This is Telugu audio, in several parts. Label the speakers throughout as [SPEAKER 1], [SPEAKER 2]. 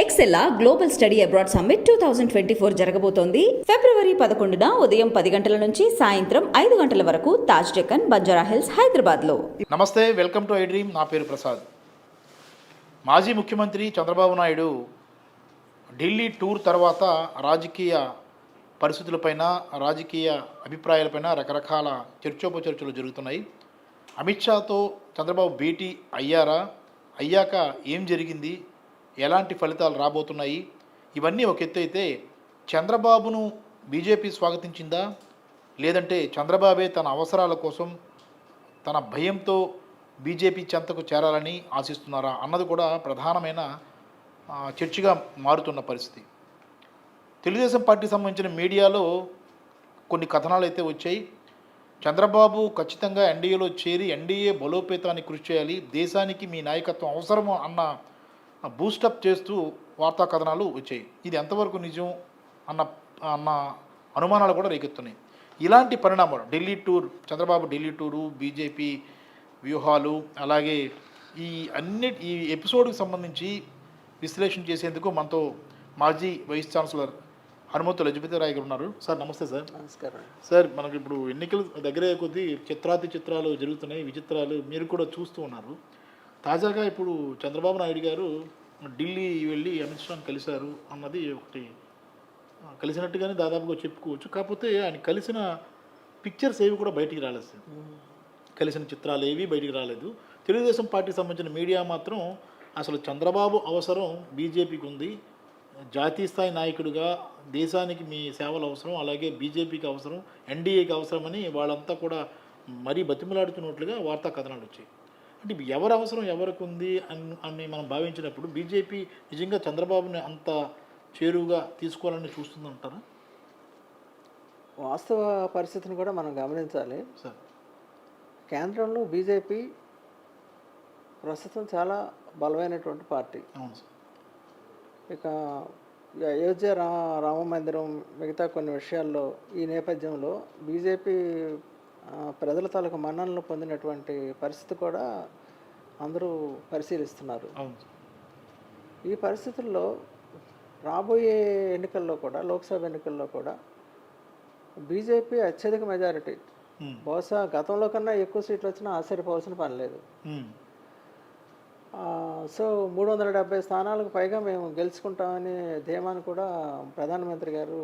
[SPEAKER 1] ఎక్సెల్లా గ్లోబల్ స్టడీ అబ్రాడ్ సమ్మిట్ 2024 జరగబోతోంది. ఫిబ్రవరి 11న ఉదయం 10 గంటల నుంచి సాయంత్రం 5 గంటల వరకు తాజ్ డెక్కన్, బంజారా హిల్స్, హైదరాబాద్లో.
[SPEAKER 2] నమస్తే, వెల్కమ్ టు ఐ డ్రీమ్. నా పేరు ప్రసాద్. మాజీ ముఖ్యమంత్రి చంద్రబాబు నాయుడు ఢిల్లీ టూర్ తర్వాత రాజకీయ పరిస్థితులపైన, రాజకీయ అభిప్రాయాలపైన రకరకాల చర్చోపచర్చలు జరుగుతున్నాయి. అమిత్ షాతో చంద్రబాబు భేటీ అయ్యాక ఏం జరిగింది, ఎలాంటి ఫలితాలు రాబోతున్నాయి, ఇవన్నీ ఒక ఎత్తు అయితే, చంద్రబాబును బీజేపీ స్వాగతించిందా, లేదంటే చంద్రబాబే తన అవసరాల కోసం, తన భయంతో బీజేపీ చెంతకు చేరాలని ఆశిస్తున్నారా అన్నది కూడా ప్రధానమైన చర్చగా మారుతున్న పరిస్థితి. తెలుగుదేశం పార్టీకి సంబంధించిన మీడియాలో కొన్ని కథనాలు అయితే వచ్చాయి. చంద్రబాబు ఖచ్చితంగా ఎన్డీఏలో చేరి ఎన్డీఏ బలోపేతానికి కృషి చేయాలి, దేశానికి మీ నాయకత్వం అవసరము అన్న బూస్టప్ చేస్తూ వార్తా కథనాలు వచ్చాయి. ఇది ఎంతవరకు నిజం అన్న అనుమానాలు కూడా రేకెత్తున్నాయి. ఇలాంటి పరిణామాలు, Delhi tour, Chandrababu Delhi tour, BJP వ్యూహాలు, అలాగే ఈ ఎపిసోడ్కి సంబంధించి విశ్లేషణ చేసేందుకు మనతో మాజీ వైస్ ఛాన్సలర్ హనుమంతు లజపతిరాయ్ గారు ఉన్నారు. సార్ నమస్తే. సార్
[SPEAKER 3] నమస్కారం.
[SPEAKER 2] సార్, మనకి ఇప్పుడు ఎన్నికలు దగ్గరే కొద్దీ చిత్రాలు జరుగుతున్నాయి, విచిత్రాలు మీరు కూడా చూస్తూ ఉన్నారు. తాజాగా ఇప్పుడు చంద్రబాబు నాయుడు గారు ఢిల్లీ వెళ్ళి అమిత్ షాని కలిశారు అన్నది ఒకటి, కలిసినట్టుగానే దాదాపుగా చెప్పుకోవచ్చు. కాకపోతే ఆయన కలిసిన పిక్చర్స్ ఏవి కూడా బయటికి రాలేదు సార్. కలిసిన చిత్రాలు ఏవి బయటికి రాలేదు. తెలుగుదేశం పార్టీకి సంబంధించిన మీడియా మాత్రం అసలు చంద్రబాబు అవసరం బీజేపీకి ఉంది, జాతీయ స్థాయి నాయకుడిగా దేశానికి మీ సేవలు అవసరం, అలాగే బీజేపీకి అవసరం, ఎన్డీఏకి అవసరమని వాళ్ళంతా కూడా మరీ బతిమలాడుతున్నట్లుగా వార్తా కథనాలు వచ్చాయి. అంటే ఎవరి అవసరం ఎవరికి ఉంది అని మనం భావించినప్పుడు బీజేపీ నిజంగా చంద్రబాబుని అంత చేరువుగా తీసుకోవాలని చూస్తుందంటారా?
[SPEAKER 3] వాస్తవ పరిస్థితిని కూడా మనం గమనించాలి
[SPEAKER 2] సార్.
[SPEAKER 3] కేంద్రంలో బీజేపీ ప్రస్తుతం చాలా బలమైనటువంటి పార్టీ.
[SPEAKER 2] అవును సార్.
[SPEAKER 3] ఇక అయోధ్య రామ మందిరం, మిగతా కొన్ని విషయాల్లో ఈ నేపథ్యంలో బీజేపీ ప్రజల తాలూకు మన్ననలు పొందినటువంటి పరిస్థితి కూడా అందరూ పరిశీలిస్తున్నారు. ఈ పరిస్థితుల్లో రాబోయే ఎన్నికల్లో కూడా, లోక్సభ ఎన్నికల్లో కూడా బీజేపీ అత్యధిక మెజారిటీ, బహుశా గతంలో కన్నా ఎక్కువ సీట్లు వచ్చినా ఆశ్చర్యపోవాల్సిన పని లేదు. సో 370 స్థానాలకు పైగా మేము గెలుచుకుంటామని ధీమాను కూడా ప్రధానమంత్రి గారు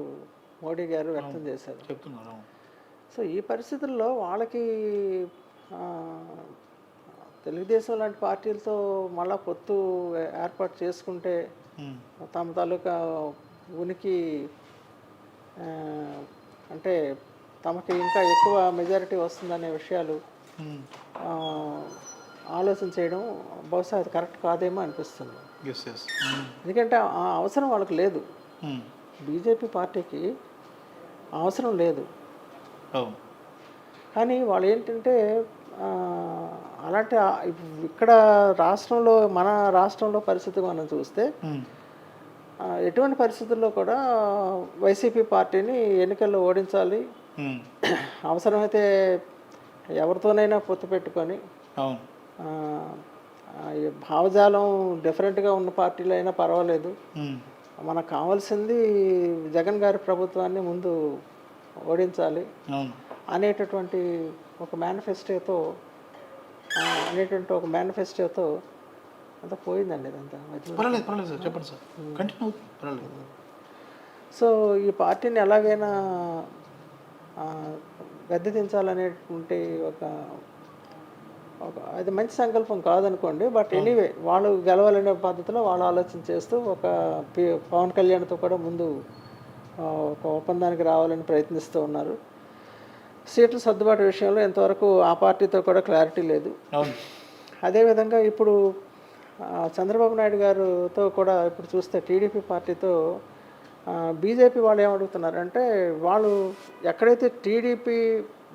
[SPEAKER 3] మోడీ గారు వ్యక్తం చేశారు.
[SPEAKER 2] చెప్తున్నారు.
[SPEAKER 3] సో ఈ పరిస్థితుల్లో వాళ్ళకి తెలుగుదేశం లాంటి పార్టీలతో మళ్ళా పొత్తు ఏర్పాటు చేసుకుంటే తమ తాలూకా ఉనికి, అంటే తమకి ఇంకా ఎక్కువ మెజారిటీ వస్తుందనే విషయాలు ఆలోచన చేయడం బహుశా అది కరెక్ట్ కాదేమో అనిపిస్తుంది. ఎందుకంటే ఆ అవసరం వాళ్ళకి లేదు. బీజేపీ పార్టీకి అవసరం లేదు. కానీ వాళ్ళు ఏంటంటే అలాంటి ఇక్కడ రాష్ట్రంలో, మన రాష్ట్రంలో పరిస్థితి మనం చూస్తే ఎటువంటి పరిస్థితుల్లో కూడా వైసీపీ పార్టీని ఎన్నికల్లో ఓడించాలి, అవసరమైతే ఎవరితోనైనా పొత్తు పెట్టుకొని, భావజాలం డిఫరెంట్గా ఉన్న పార్టీలు అయినా పర్వాలేదు, మనకు కావాల్సింది జగన్ గారి ప్రభుత్వాన్ని ముందు ఓడించాలి అనేటటువంటి ఒక మేనిఫెస్టోతో అంతా పోయిందండి. ఇదంతా
[SPEAKER 2] చెప్పండి సార్.
[SPEAKER 3] సో ఈ పార్టీని ఎలాగైనా గద్దెదించాలనేటువంటి ఒక అది మంచి సంకల్పం కాదనుకోండి, బట్ ఎనీవే వాళ్ళు గెలవాలనే పద్ధతిలో వాళ్ళు ఆలోచన చేస్తూ ఒక పవన్ కళ్యాణ్తో కూడా ముందు ఒక ఒప్పందానికి రావాలని ప్రయత్నిస్తూ ఉన్నారు. సీట్ల సర్దుబాటు విషయంలో ఎంతవరకు ఆ పార్టీతో కూడా క్లారిటీ లేదు. అదేవిధంగా ఇప్పుడు చంద్రబాబు నాయుడు గారితో కూడా ఇప్పుడు చూస్తే టీడీపీ పార్టీతో బీజేపీ వాళ్ళు ఏమడుగుతున్నారంటే, వాళ్ళు ఎక్కడైతే టీడీపీ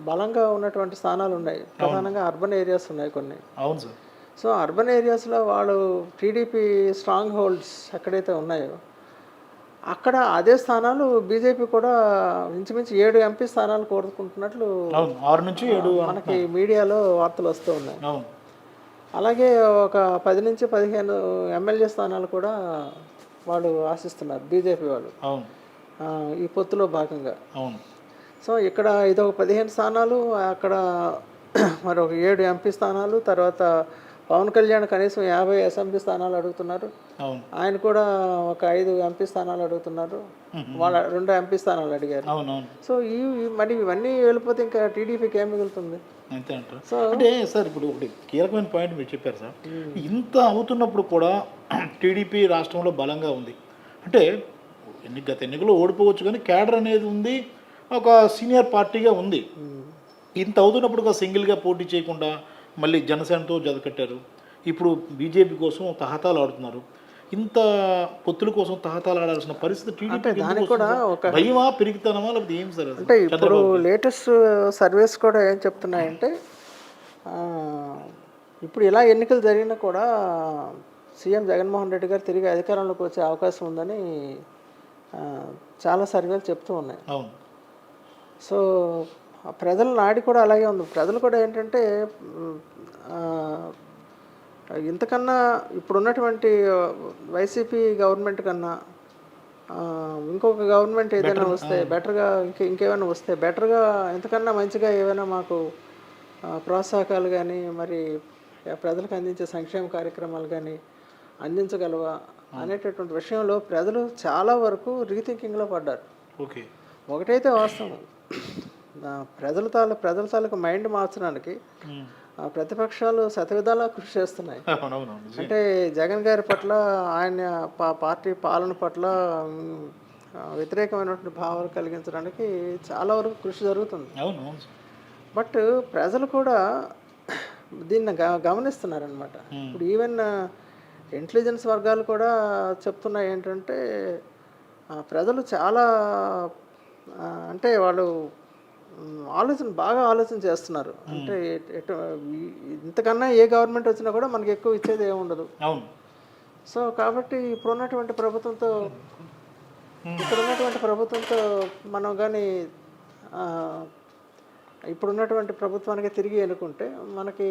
[SPEAKER 3] బలంగా ఉన్నటువంటి స్థానాలు ఉన్నాయి, ప్రధానంగా అర్బన్ ఏరియాస్ ఉన్నాయి కొన్ని.
[SPEAKER 2] అవును సార్.
[SPEAKER 3] సో అర్బన్ ఏరియాస్లో వాళ్ళు టీడీపీ స్ట్రాంగ్ హోల్డ్స్ ఎక్కడైతే ఉన్నాయో అక్కడ అదే స్థానాలు బీజేపీ కూడా ఇంచుమించు 7 ఎంపీ స్థానాలు కోరుకుంటున్నట్లు
[SPEAKER 2] 6 నుంచి 7
[SPEAKER 3] మనకి మీడియాలో వార్తలు వస్తూ ఉన్నాయి. అలాగే ఒక 10 నుంచి 15 ఎమ్మెల్యే స్థానాలు కూడా వాళ్ళు ఆశిస్తున్నారు, బీజేపీ వాళ్ళు
[SPEAKER 2] అవును
[SPEAKER 3] ఆ, ఈ పొత్తులో భాగంగా.
[SPEAKER 2] అవును
[SPEAKER 3] సో ఇక్కడ ఇదొక 15 స్థానాలు, అక్కడ మరొక 7 ఎంపీ స్థానాలు, తర్వాత పవన్ కళ్యాణ్ కనీసం 50 అసెంబ్లీ స్థానాలు అడుగుతున్నారు.
[SPEAKER 2] అవును
[SPEAKER 3] ఆయన కూడా ఒక 5 ఎంపీ స్థానాలు అడుగుతున్నారు. వాళ్ళ 2 ఎంపీ స్థానాలు అడిగారు.
[SPEAKER 2] అవును అవును
[SPEAKER 3] సో మరి ఇవన్నీ వెళ్ళిపోతే ఇంకా టీడీపీకి ఏం మిగులుతుంది?
[SPEAKER 2] అంతే అంటారు.
[SPEAKER 3] సో
[SPEAKER 2] అంటే సార్ ఇప్పుడు ఒకటి కీలకమైన పాయింట్ మీరు చెప్పారు సార్. ఇంత అవుతున్నప్పుడు కూడా టీడీపీ రాష్ట్రంలో బలంగా ఉంది అంటే గత ఎన్నికల్లో ఓడిపోవచ్చు కానీ క్యాడర్ అనేది ఉంది, ఒక సీనియర్ పార్టీగా ఉంది. ఇంత అవుతున్నప్పుడు ఒక సింగిల్గా పోటీ చేయకుండా మళ్ళీ జనసేనతో జతకట్టారు. ఇప్పుడు బీజేపీ కోసం తహతాలు ఆడుతున్నారు. ఇంత పొత్తుల కోసం తహతాలు ఆడాల్సిన పరిస్థితి టీడీపీ
[SPEAKER 3] దానికి కూడా ఒక
[SPEAKER 2] భయమా పెరుగుతానమా లేకపోతే ఏం సార్?
[SPEAKER 3] అంటే ఇప్పుడు లేటెస్ట్ సర్వేస్ కూడా ఏం చెప్తున్నాయంటే ఆ, ఇప్పుడు ఇలా ఎన్నికలు జరిగినా కూడా సీఎం జగన్మోహన్ రెడ్డి గారు తిరిగి అధికారంలోకి వచ్చే అవకాశం ఉందని ఆ, చాలా సర్వేలు చెప్తూ ఉన్నాయి.
[SPEAKER 2] అవును
[SPEAKER 3] సో ఆ ప్రజల నాడి కూడా అలాగే ఉంది. ప్రజలు కూడా ఏంటంటే ఆ, ఇంతకన్నా ఇప్పుడున్నటువంటి వైసీపీ గవర్నమెంట్ కన్నా ఇంకొక గవర్నమెంట్ ఏదైనా వస్తే బెటర్గా, ఇంకేమైనా వస్తే బెటర్గా, ఇంతకన్నా మంచిగా ఏమైనా మాకు ప్రోత్సాహకాలు కానీ మరి ప్రజలకు అందించే సంక్షేమ కార్యక్రమాలు కానీ అందించగలవా అనేటటువంటి విషయంలో ప్రజలు చాలా వరకు రీథింకింగ్లో పడ్డారు.
[SPEAKER 2] ఓకే
[SPEAKER 3] ఒకటైతే వాస్తవం, ప్రజల తాలూకు మైండ్ మార్చడానికి ప్రతిపక్షాలు శతవిధాలా కృషి చేస్తున్నాయి. అంటే జగన్ గారి పట్ల, ఆయన పార్టీ పాలన పట్ల వ్యతిరేకమైనటువంటి భావాలు కలిగించడానికి చాలా వరకు కృషి జరుగుతుంది. బట్ ప్రజలు కూడా దీన్ని గమనిస్తున్నారనమాట. ఇప్పుడు ఈవెన్ ఇంటెలిజెన్స్ వర్గాలు కూడా చెప్తున్నాయి ఏంటంటే ప్రజలు చాలా అంటే వాళ్ళు బాగా ఆలోచన చేస్తున్నారు. అంటే ఇంతకన్నా ఏ గవర్నమెంట్ వచ్చినా కూడా మనకి ఎక్కువ ఇచ్చేది ఏమి ఉండదు. సో కాబట్టి ఇప్పుడున్నటువంటి ప్రభుత్వంతో మనం కానీ ఇప్పుడున్నటువంటి ప్రభుత్వానికి తిరిగి ఎన్నుకుంటే మనకి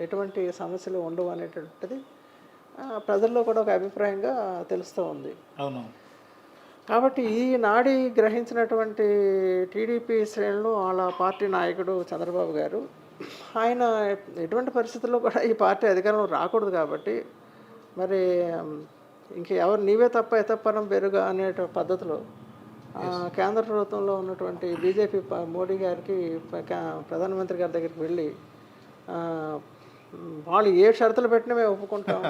[SPEAKER 3] ఎటువంటి సమస్యలు ఉండవు అనేటువంటిది ప్రజల్లో కూడా ఒక అభిప్రాయంగా తెలుస్తూ ఉంది. కాబట్టి ఈ నాడి గ్రహించినటువంటి టీడీపీ శ్రేణులు, వాళ్ళ పార్టీ నాయకుడు చంద్రబాబు గారు, ఆయన ఎటువంటి పరిస్థితుల్లో కూడా ఈ పార్టీ అధికారంలో రాకూడదు కాబట్టి మరి ఇంకెవరు నీవే తప్ప ఎతప్పనం పెరుగా అనే పద్ధతిలో కేంద్ర ప్రభుత్వంలో ఉన్నటువంటి బీజేపీ మోడీ గారికి, ప్రధానమంత్రి గారి దగ్గరికి వెళ్ళి వాళ్ళు ఏ షరతులు పెట్టినా మేము ఒప్పుకుంటాం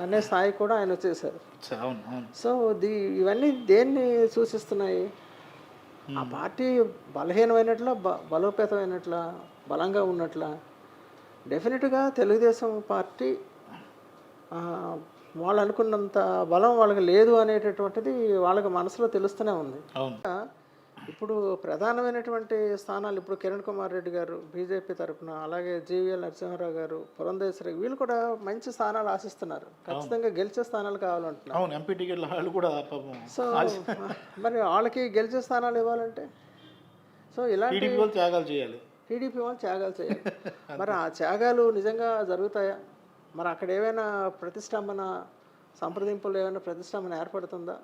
[SPEAKER 3] అనే స్థాయి కూడా ఆయన వచ్చేసారు. సో ఇవన్నీ దేన్ని సూచిస్తున్నాయి? ఆ పార్టీ బలహీనమైనట్లా, బలోపేతమైనట్లా, బలంగా ఉన్నట్లా? డెఫినెట్గా తెలుగుదేశం పార్టీ వాళ్ళు అనుకున్నంత బలం వాళ్ళకి లేదు అనేటటువంటిది వాళ్ళకి మనసులో తెలుస్తూనే ఉంది. ఇప్పుడు ప్రధానమైనటువంటి స్థానాలు ఇప్పుడు కిరణ్ కుమార్ రెడ్డి గారు బీజేపీ తరఫున, అలాగే జీవీఎల్ నరసింహారావు గారు, పురంధేశ్వరి, వీళ్ళు కూడా మంచి స్థానాలు ఆశిస్తున్నారు. ఖచ్చితంగా గెలిచే స్థానాలు కావాలంటున్నారు. సో మరి వాళ్ళకి గెలిచే స్థానాలు ఇవ్వాలంటే సో ఇలాంటి టీడీపీ వాళ్ళు త్యాగాలు చేయాలి. మరి ఆ త్యాగాలు నిజంగా జరుగుతాయా? మరి అక్కడ ఏమైనా ప్రతిష్టంభన, సంప్రదింపులు ఏమైనా ప్రతిష్టంభన ఏర్పడుతుందా?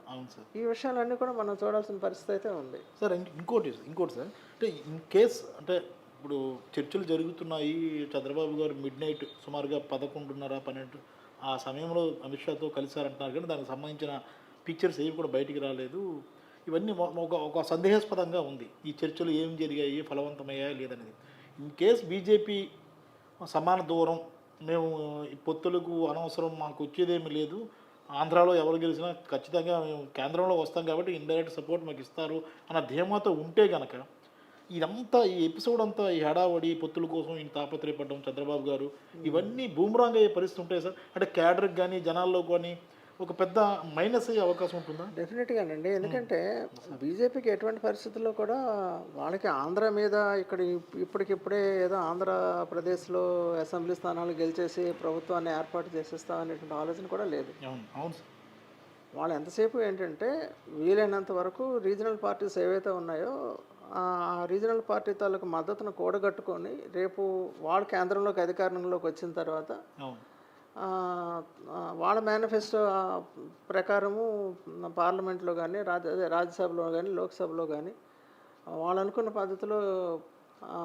[SPEAKER 3] ఈ విషయాలన్నీ కూడా మనం చూడాల్సిన పరిస్థితి అయితే ఉంది
[SPEAKER 2] సార్. ఇంకోటి సార్, అంటే ఇన్ కేస్ అంటే ఇప్పుడు చర్చలు జరుగుతున్నాయి, చంద్రబాబు గారు మిడ్ నైట్ సుమారుగా 11:30-12 ఆ సమయంలో అమిత్ షాతో కలిశారంటున్నారు, కానీ దానికి సంబంధించిన పిక్చర్స్ ఏవి కూడా బయటికి రాలేదు. ఇవన్నీ ఒక సందేహాస్పదంగా ఉంది. ఈ చర్చలు ఏం జరిగాయి, ఫలవంతమయ్యాయా లేదనేది. ఇన్ కేస్ బీజేపీ సమాన దూరం, మేము ఈ పొత్తులకు అనవసరం, మాకు వచ్చేదేమీ లేదు, ఆంధ్రాలో ఎవరు గెలిచినా ఖచ్చితంగా మేము కేంద్రంలో వస్తాం కాబట్టి ఇండైరెక్ట్ సపోర్ట్ మాకు ఇస్తారు అన్న ధీమాతో ఉంటే కనుక ఇదంతా, ఈ ఎపిసోడ్ అంతా, ఈ హడావడి పొత్తుల కోసం ఈ తాపత్రయపడడం చంద్రబాబు గారు, ఇవన్నీ బూమరాంగ్ అయ్యే పరిస్థితి ఉంటాయి సార్. అంటే క్యాడర్కి కానీ జనాల్లో కానీ ఒక పెద్ద మైనస్ అయ్యే అవకాశం ఉంటుందా?
[SPEAKER 3] డెఫినెట్గానండి. ఎందుకంటే బీజేపీకి ఎటువంటి పరిస్థితుల్లో కూడా వాళ్ళకి ఆంధ్ర మీద ఇప్పటికిప్పుడే ఏదో ఆంధ్రప్రదేశ్లో అసెంబ్లీ స్థానాలు గెలిచేసి ప్రభుత్వాన్ని ఏర్పాటు చేసేస్తాం అనేటువంటి ఆలోచన కూడా లేదు. వాళ్ళు ఎంతసేపు ఏంటంటే వీలైనంత వరకు రీజనల్ పార్టీస్ ఏవైతే ఉన్నాయో ఆ రీజనల్ పార్టీ తాలూకు మద్దతును కూడగట్టుకొని రేపు వాళ్ళు కేంద్రంలోకి అధికారంలోకి వచ్చిన తర్వాత వాళ్ళ మేనిఫెస్టో ప్రకారము పార్లమెంట్లో కానీ రాజ్యసభలో కానీ లోక్సభలో కానీ వాళ్ళు అనుకున్న పద్ధతిలో ఆ,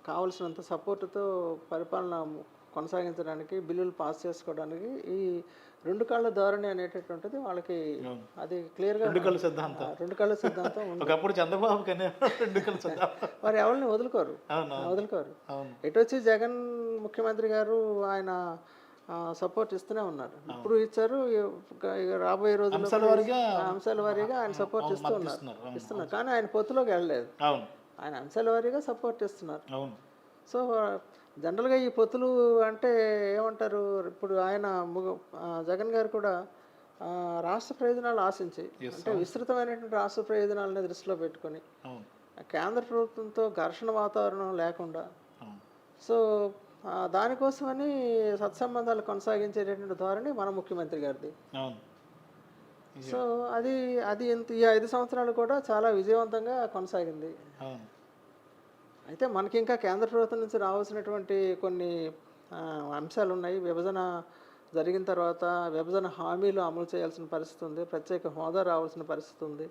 [SPEAKER 3] కావలసినంత సపోర్టుతో పరిపాలన కొనసాగించడానికి బిల్లులు పాస్ చేసుకోవడానికి ఈ రెండు కళ్ళ ధోరణి అనేటటువంటిది వాళ్ళకి అది క్లియర్గా
[SPEAKER 2] రెండు కళ్ళు సిద్ధాంతం.
[SPEAKER 3] రెండు కళ్ళ సిద్ధాంతం ఉంది.
[SPEAKER 2] ఒకప్పుడు చంద్రబాబు కన్నా రెండు కళ్ళు సిద్ధాంతం.
[SPEAKER 3] వారు ఎవరిని వదులుకోరు
[SPEAKER 2] అవును
[SPEAKER 3] వదులుకోరు.
[SPEAKER 2] అవును
[SPEAKER 3] ఎటు వచ్చి జగన్ ముఖ్యమంత్రి గారు ఆయన సపోర్ట్ ఇస్తూనే ఉన్నారు. ఇప్పుడు ఇచ్చారు, ఇక రాబోయే రోజుల్లో అంశాల వారీగా ఆయన సపోర్ట్ ఇస్తున్నారు. కానీ ఆయన పొత్తులోకి వెళ్ళలేదు.
[SPEAKER 2] అవును
[SPEAKER 3] ఆయన అంశాల వారీగా సపోర్ట్ ఇస్తున్నారు.
[SPEAKER 2] అవును
[SPEAKER 3] సో జనరల్గా ఈ పొత్తులు అంటే ఏమంటారు, ఇప్పుడు ఆయన జగన్ గారు కూడా రాష్ట్ర ప్రయోజనాలు ఆశించి, అంటే విస్తృతమైనటువంటి రాష్ట్ర ప్రయోజనాలని దృష్టిలో పెట్టుకొని
[SPEAKER 2] అవును
[SPEAKER 3] కేంద్ర ప్రభుత్వంతో ఘర్షణ వాతావరణం లేకుండా,
[SPEAKER 2] అవును
[SPEAKER 3] సో దానికోసమని సత్సంబంధాలు కొనసాగించేటటువంటి ధోరణి మన ముఖ్యమంత్రి గారిది.
[SPEAKER 2] అవును
[SPEAKER 3] సో అది అది ఈ 5 సంవత్సరాలు కూడా చాలా విజయవంతంగా కొనసాగింది.
[SPEAKER 2] అవును
[SPEAKER 3] అయితే మనకి ఇంకా కేంద్ర ప్రభుత్వం నుంచి రావాల్సినటువంటి కొన్ని అంశాలు ఉన్నాయి. విభజన జరిగిన తర్వాత విభజన హామీలు అమలు చేయాల్సిన పరిస్థితి ఉంది, ప్రత్యేక హోదా రావాల్సిన పరిస్థితి ఉంది,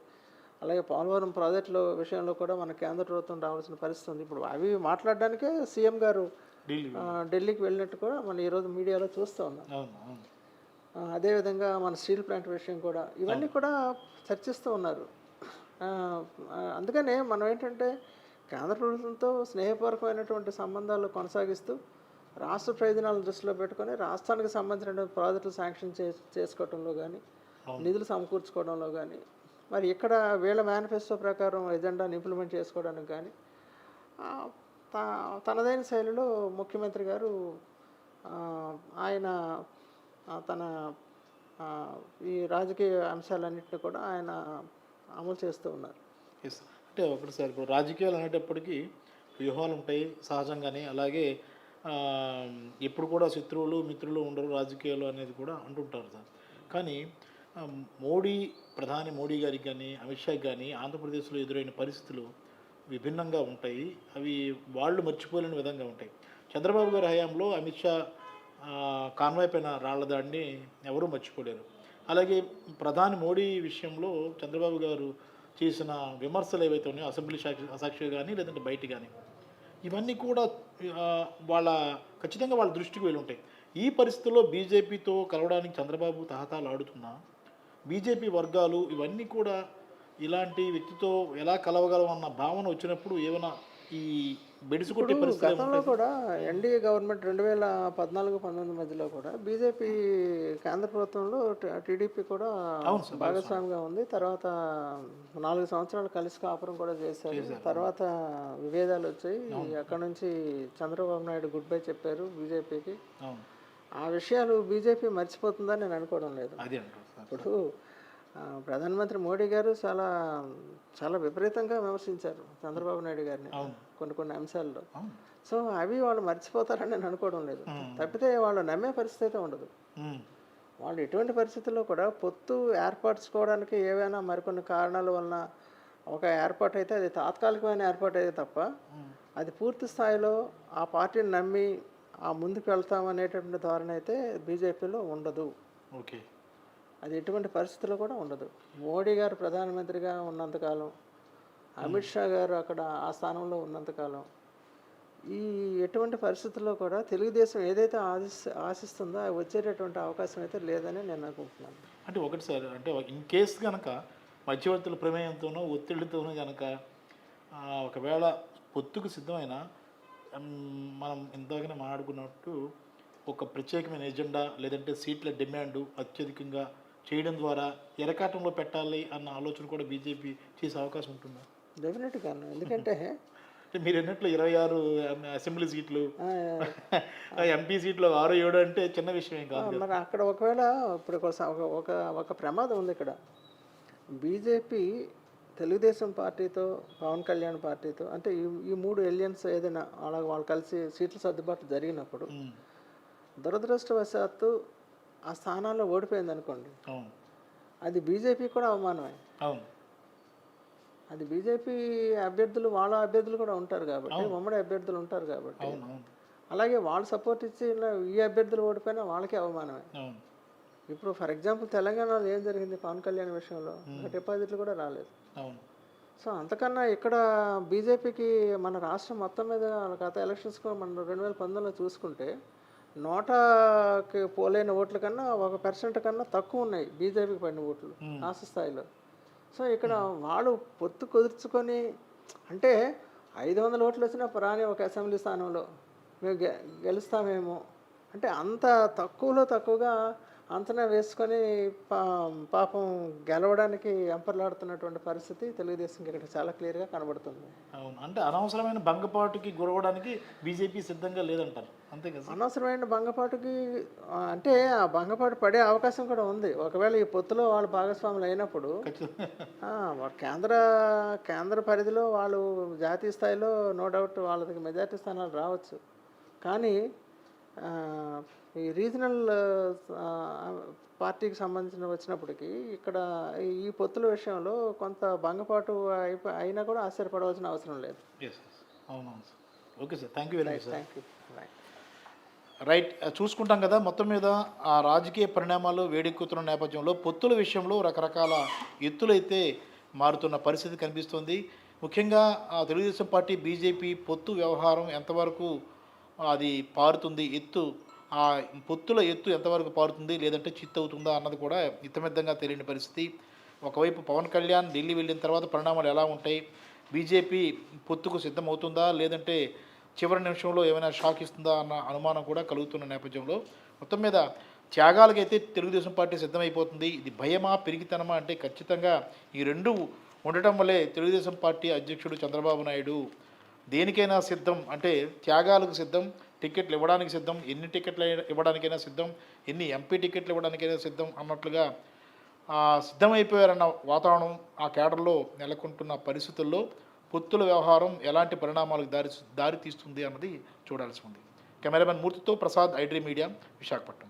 [SPEAKER 3] అలాగే పోలవరం ప్రాజెక్టుల విషయంలో కూడా మన కేంద్ర ప్రభుత్వం రావాల్సిన పరిస్థితి ఉంది. ఇప్పుడు అవి మాట్లాడడానికే సీఎం గారు ఢిల్లీకి వెళ్ళినట్టు కూడా మనం ఈరోజు మీడియాలో చూస్తూ ఉన్నాం.
[SPEAKER 2] అవును అవును
[SPEAKER 3] అదేవిధంగా మన స్టీల్ ప్లాంట్ విషయం కూడా, ఇవన్నీ కూడా చర్చిస్తూ ఉన్నారు. అందుకనే మనం ఏంటంటే కేంద్ర ప్రభుత్వంతో స్నేహపూర్వకమైనటువంటి సంబంధాలు కొనసాగిస్తూ రాష్ట్ర ప్రయోజనాలను దృష్టిలో పెట్టుకొని రాష్ట్రానికి సంబంధించిన ప్రాజెక్టులు శాంక్షన్ చేసుకోవడంలో కానీ, నిధులు సమకూర్చుకోవడంలో కానీ, మరి ఇక్కడ వీళ్ళ మేనిఫెస్టో ప్రకారం ఎజెండాను ఇంప్లిమెంట్ చేసుకోవడానికి కానీ తనదైన శైలిలో ముఖ్యమంత్రి గారు ఆయన తన ఈ రాజకీయ అంశాలన్నింటినీ కూడా ఆయన అమలు చేస్తూ ఉన్నారు.
[SPEAKER 2] ఎస్ అంటే ఒకటి సార్, ఇప్పుడు రాజకీయాలు అనేటప్పటికీ వ్యూహాలు ఉంటాయి సహజంగానే, అలాగే ఎప్పుడు కూడా శత్రువులు మిత్రులు ఉండరు రాజకీయాలు అనేది కూడా అంటుంటారు సార్. కానీ ప్రధాని మోడీ గారికి కానీ అమిత్ షాకి కానీ ఆంధ్రప్రదేశ్లో ఎదురైన పరిస్థితులు విభిన్నంగా ఉంటాయి. అవి వాళ్ళు మర్చిపోలేని విధంగా ఉంటాయి. చంద్రబాబు గారి హయాంలో అమిత్ షా కాన్వాయ్ పైన రాళ్ల దాడిని ఎవరూ మర్చిపోలేరు. అలాగే ప్రధాని మోడీ విషయంలో చంద్రబాబు గారు చేసిన విమర్శలు ఏవైతే ఉన్నాయో అసెంబ్లీ సాక్షిగా కానీ లేదంటే బయట కానీ, ఇవన్నీ కూడా ఖచ్చితంగా వాళ్ళ దృష్టికి వెళ్ళి ఉంటాయి. ఈ పరిస్థితుల్లో బీజేపీతో కలవడానికి చంద్రబాబు తహతాలు ఆడుతున్నా బీజేపీ వర్గాలు ఇవన్నీ కూడా ఇలాంటి వ్యక్తితో ఎలా కలవగలం అన్న భావన వచ్చినప్పుడు ఏమైనా ఈ బెడిసికొట్టే పరిస్థితి
[SPEAKER 3] గతంలో కూడా ఎన్డీఏ గవర్నమెంట్ 2014-19 మధ్యలో కూడా బీజేపీ కేంద్ర ప్రభుత్వంలో టీడీపీ కూడా భాగస్వామిగా ఉంది. తర్వాత 4 సంవత్సరాలు కలిసి కాపురం కూడా చేశారు. తర్వాత విభేదాలు వచ్చాయి. అక్కడ నుంచి చంద్రబాబు నాయుడు గుడ్ బై చెప్పారు బీజేపీకి. ఆ విషయాలు బీజేపీ మర్చిపోతుందని నేను అనుకోవడం లేదు. ఇప్పుడు ప్రధానమంత్రి మోడీ గారు చాలా చాలా విపరీతంగా విమర్శించారు చంద్రబాబు నాయుడు గారిని కొన్ని అంశాల్లో. సో అవి వాళ్ళు మర్చిపోతారని నేను అనుకోవడం లేదు. తప్పితే వాళ్ళు నమ్మే పరిస్థితి అయితే ఉండదు. వాళ్ళు ఎటువంటి పరిస్థితుల్లో కూడా పొత్తు ఏర్పరచుకోవడానికి ఏవైనా మరికొన్ని కారణాల వలన ఒక ఏర్పాటు అయితే అది తాత్కాలికమైన ఏర్పాటు అయితే తప్ప అది పూర్తి స్థాయిలో ఆ పార్టీని నమ్మి ముందుకు వెళ్తామనేటువంటి ధోరణి అయితే బీజేపీలో ఉండదు.
[SPEAKER 2] ఓకే,
[SPEAKER 3] అది ఎటువంటి పరిస్థితుల్లో కూడా ఉండదు. మోడీ గారు ప్రధానమంత్రిగా ఉన్నంతకాలం, అమిత్ షా గారు అక్కడ ఆ స్థానంలో ఉన్నంతకాలం ఈ ఎటువంటి పరిస్థితుల్లో కూడా తెలుగుదేశం ఏదైతే ఆశిస్తుందో అవి వచ్చేటటువంటి అవకాశం అయితే లేదని నేను అనుకుంటున్నాను.
[SPEAKER 2] అంటే ఒకటి సార్, అంటే ఇన్ కేస్ కనుక మధ్యవర్తుల ప్రమేయంతోనో ఒత్తిడితోనో కనుక ఒకవేళ పొత్తుకు సిద్ధమైన మనం ఇంతగానే మాట్లాడుకున్నట్టు ఒక ప్రత్యేకమైన ఎజెండా లేదంటే సీట్ల డిమాండ్ అత్యధికంగా చేయడం ద్వారా ఎరకాటంలో పెట్టాలి అన్న ఆలోచన కూడా బీజేపీ చేసే అవకాశం ఉంటుందా?
[SPEAKER 3] డెఫినెట్గా. ఎందుకంటే
[SPEAKER 2] మీరు అన్నట్లు 26 అసెంబ్లీ సీట్లు, ఎంపీ సీట్లు 6-7 అంటే చిన్న విషయం ఏం కాదు.
[SPEAKER 3] మరి అక్కడ ఒకవేళ ఇప్పుడు ఒక ప్రమాదం ఉంది. ఇక్కడ బీజేపీ తెలుగుదేశం పార్టీతో, పవన్ కళ్యాణ్ పార్టీతో, అంటే ఈ 3 ఎలియన్స్ ఏదైనా వాళ్ళు కలిసి సీట్ల సర్దుబాటు జరిగినప్పుడు దురదృష్టవశాత్తు ఆ స్థానాల్లో ఓడిపోయింది అనుకోండి, అది బీజేపీ కూడా అవమానమే. అది బీజేపీ అభ్యర్థులు, వాళ్ళ అభ్యర్థులు కూడా ఉంటారు కాబట్టి, ఉమ్మడి అభ్యర్థులు ఉంటారు కాబట్టి, అలాగే వాళ్ళు సపోర్ట్ ఇచ్చిన ఈ అభ్యర్థులు ఓడిపోయినా వాళ్ళకి అవమానమే. ఇప్పుడు ఫర్ ఎగ్జాంపుల్ తెలంగాణలో ఏం జరిగింది పవన్ కళ్యాణ్ విషయంలో డిపాజిట్లు కూడా రాలేదు.
[SPEAKER 2] అవును.
[SPEAKER 3] సో అంతకన్నా ఇక్కడ బీజేపీకి మన రాష్ట్రం మొత్తం మీద గత ఎలక్షన్స్ కూడా మనం 2019లో చూసుకుంటే 100కి పోలైన ఓట్ల కన్నా 1% కన్నా తక్కువ ఉన్నాయి బీజేపీకి పడిన ఓట్లు రాష్ట్ర స్థాయిలో. సో ఇక్కడ వాళ్ళు పొత్తు కుదుర్చుకొని అంటే 500 ఓట్లు వచ్చినా రాని ఒక అసెంబ్లీ స్థానంలో మేము గెలుస్తామేమో అంటే అంత తక్కువగా అంచనా వేసుకొని పాపం గెలవడానికి ఎంపర్లాడుతున్నటువంటి పరిస్థితి తెలుగుదేశంకి ఇక్కడ చాలా క్లియర్గా కనబడుతుంది.
[SPEAKER 2] అవును. అంటే అనవసరమైన భంగపాటుకి గురవడానికి బీజేపీ సిద్ధంగా లేదంటారు, అంతే కదా?
[SPEAKER 3] అనవసరమైన భంగపాటుకి అంటే ఆ భంగపాటు పడే అవకాశం కూడా ఉంది. ఒకవేళ ఈ పొత్తులో వాళ్ళు భాగస్వాములు అయినప్పుడు కేంద్ర పరిధిలో వాళ్ళు జాతీయ స్థాయిలో నో డౌట్ వాళ్ళకి మెజార్టీ స్థానాలు రావచ్చు. కానీ ఈ రీజనల్ పార్టీకి సంబంధించిన వచ్చినప్పటికీ ఇక్కడ ఈ పొత్తుల విషయంలో కొంత భంగపాటు అయినా కూడా ఆశ్చర్యపడవలసిన అవసరం లేదు.
[SPEAKER 2] అవునవును. Okay sir, thank you very much sir.
[SPEAKER 3] Thank you.
[SPEAKER 2] Right, చూసుకుంటాం కదా మొత్తం మీద ఆ రాజకీయ పరిణామాలు వేడెక్కుతున్న నేపథ్యంలో పొత్తుల విషయంలో రకరకాల ఎత్తులైతే మారుతున్న పరిస్థితి కనిపిస్తుంది. ముఖ్యంగా తెలుగుదేశం పార్టీ బీజేపీ పొత్తు వ్యవహారం ఎంతవరకు అది పారుతుంది, ఆ పొత్తుల ఎత్తు ఎంతవరకు పారుతుంది లేదంటే చిత్తు అవుతుందా అన్నది కూడా ఇతమిద్దంగా తెలియని పరిస్థితి. ఒకవైపు పవన్ కళ్యాణ్ ఢిల్లీ వెళ్ళిన తర్వాత పరిణామాలు ఎలా ఉంటాయి, బీజేపీ పొత్తుకు సిద్ధమవుతుందా లేదంటే చివరి నిమిషంలో ఏమైనా షాక్ ఇస్తుందా అన్న అనుమానం కూడా కలుగుతున్న నేపథ్యంలో మొత్తం మీద త్యాగాలకైతే తెలుగుదేశం పార్టీ సిద్ధమైపోతుంది. ఇది భయమా పెరిగితనమా అంటే ఖచ్చితంగా ఈ రెండు ఉండటం వల్లే తెలుగుదేశం పార్టీ అధ్యక్షుడు చంద్రబాబు నాయుడు దేనికైనా సిద్ధం, అంటే త్యాగాలకు సిద్ధం, టికెట్లు ఇవ్వడానికి సిద్ధం, ఎన్ని టికెట్లు ఇవ్వడానికైనా సిద్ధం, ఎన్ని ఎంపీ టికెట్లు ఇవ్వడానికైనా సిద్ధం అన్నట్లుగా సిద్ధమైపోయారన్న వాతావరణం ఆ కేడర్లో నెలకొంటున్న పరిస్థితుల్లో పొత్తుల వ్యవహారం ఎలాంటి పరిణామాలకు దారి తీస్తుంది అన్నది చూడాల్సి ఉంది. కెమెరామెన్ మూర్తితో Prasad, I dream media, Visakhapatnam.